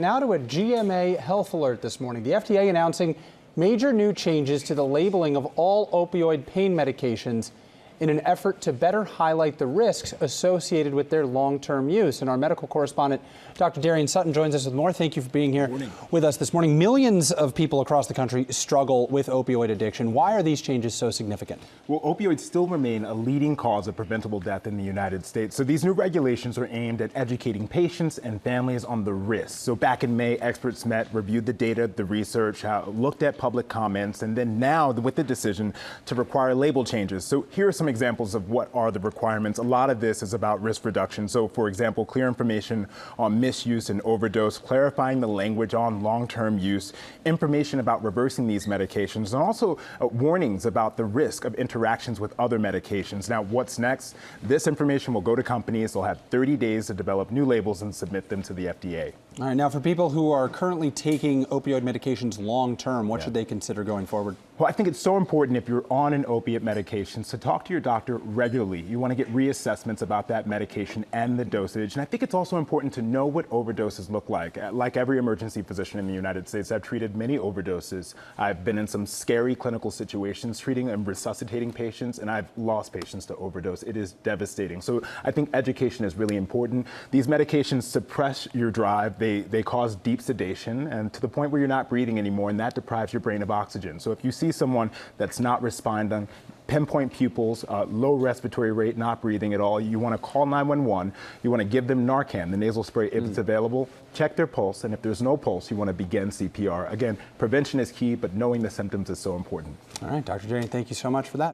Now to a GMA health alert this morning. The FDA announcing major new changes to the labeling of all opioid pain medications in an effort to better highlight the risks associated with their long-term use. And our medical correspondent, Dr. Darien Sutton, joins us with more. Thank you for being here with us this morning. Millions of people across the country struggle with opioid addiction. Why are these changes so significant? Well, opioids still remain a leading cause of preventable death in the United States. So these new regulations are aimed at educating patients and families on the risks. So back in May, experts met, reviewed the data, the research, looked at public comments, and then now with the decision to require label changes. So here are some examples of what are the requirements. A lot of this is about risk reduction. So for example, clear information on misuse and overdose, clarifying the language on long-term use, information about reversing these medications, and also warnings about the risk of interactions with other medications. Now, what's next? This information will go to companies. They'll have 30 days to develop new labels and submit them to the FDA. All right, now for people who are currently taking opioid medications long-term, what should they consider going forward? Well, I think it's so important if you're on an opiate medication to talk to your doctor regularly. You want to get reassessments about that medication and the dosage. And I think it's also important to know what overdoses look like. Like every emergency physician in the United States, I've treated many overdoses. I've been in some scary clinical situations treating and resuscitating patients, and I've lost patients to overdose. It is devastating. So I think education is really important. These medications suppress your drive. They cause deep sedation and to the point where you're not breathing anymore, and that deprives your brain of oxygen. So if you see someone that's not responding, pinpoint pupils, low respiratory rate, not breathing at all, you want to call 911. You want to give them Narcan, the nasal spray, if it's available. Check their pulse, and if there's no pulse, you want to begin CPR. Again, prevention is key, but knowing the symptoms is so important. All right, Dr. Darien, thank you so much for that.